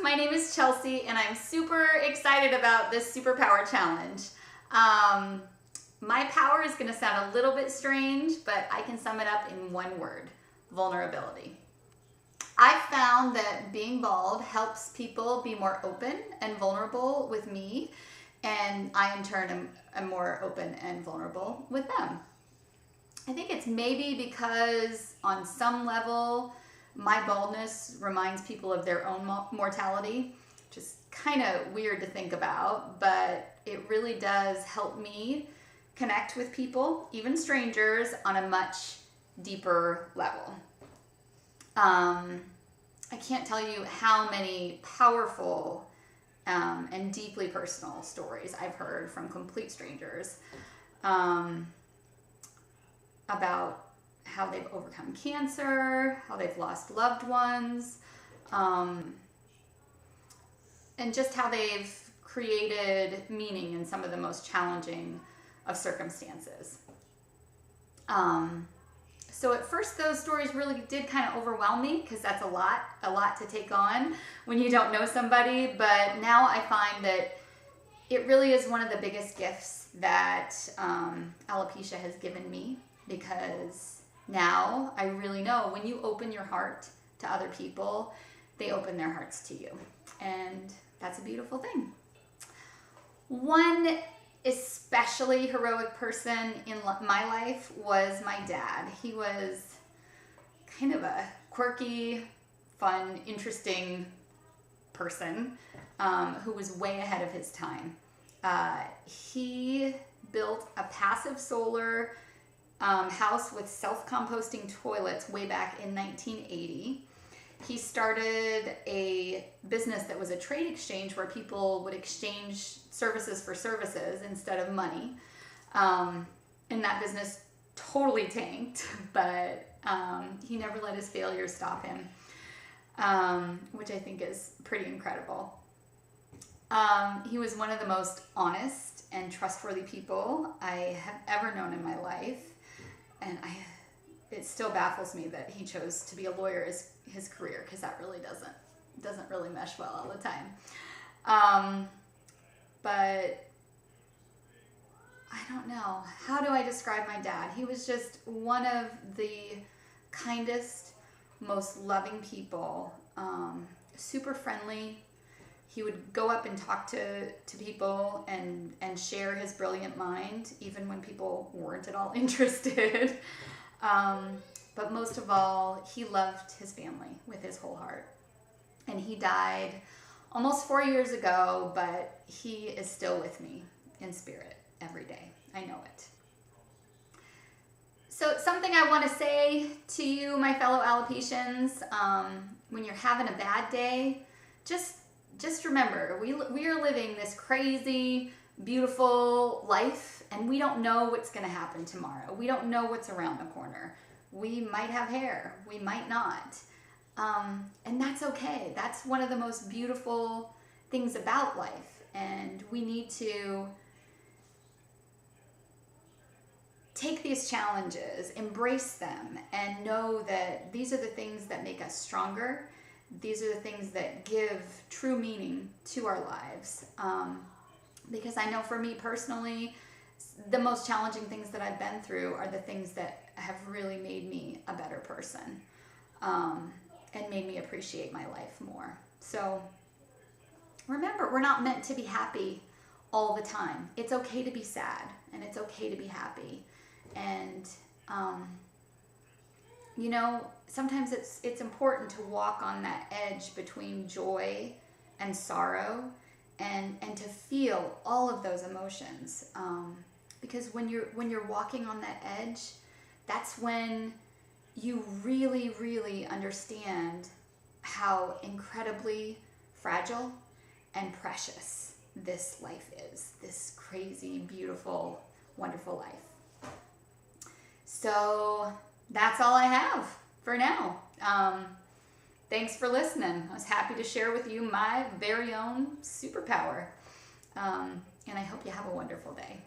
my name is Chelsea and I'm super excited about this superpower challenge. My power is going to sound a little bit strange, but I can sum it up in one word: vulnerability. I found that being bald helps people be more open and vulnerable with me, and I in turn am more open and vulnerable with them. I think it's maybe because on some level my baldness reminds people of their own mortality, which is kind of weird to think about, but it really does help me connect with people, even strangers, on a much deeper level. I can't tell you how many powerful and deeply personal stories I've heard from complete strangers about how they've overcome cancer, how they've lost loved ones, and just how they've created meaning in some of the most challenging of circumstances. So at first those stories really did kind of overwhelm me, because that's a lot to take on when you don't know somebody. But now I find that it really is one of the biggest gifts that alopecia has given me, because now I really know when you open your heart to other people, they open their hearts to you. And that's a beautiful thing. One especially heroic person in my life was my dad. He was kind of a quirky, fun, interesting person who was way ahead of his time. He built a passive solar house with self-composting toilets way back in 1980. He started a business that was a trade exchange where people would exchange services for services instead of money. And that business totally tanked, but he never let his failures stop him, which I think is pretty incredible. He was one of the most honest and trustworthy people I have ever known in my life. And it still baffles me that he chose to be a lawyer as his career, because that really doesn't really mesh well all the time. But I don't know. How do I describe my dad? He was just one of the kindest, most loving people, super friendly. He would go up and talk to people and share his brilliant mind, even when people weren't at all interested. But most of all, he loved his family with his whole heart. And he died almost 4 years ago, but he is still with me in spirit every day. I know it. So something I want to say to you, my fellow alopecians, when you're having a bad day, just remember, we are living this crazy, beautiful life, and we don't know what's going to happen tomorrow. We don't know what's around the corner. We might have hair. We might not. And that's okay. That's one of the most beautiful things about life. And we need to take these challenges, embrace them, and know that these are the things that make us stronger. These are the things that give true meaning to our lives. Because I know for me personally, the most challenging things that I've been through are the things that have really made me a better person, and made me appreciate my life more. So remember, we're not meant to be happy all the time. It's okay to be sad, and it's okay to be happy. And you know, sometimes it's important to walk on that edge between joy and sorrow, and to feel all of those emotions. Because when you're walking on that edge, that's when you really, really understand how incredibly fragile and precious this life is, this crazy, beautiful, wonderful life. So that's all I have for now. Thanks for listening. I was happy to share with you my very own superpower. And I hope you have a wonderful day.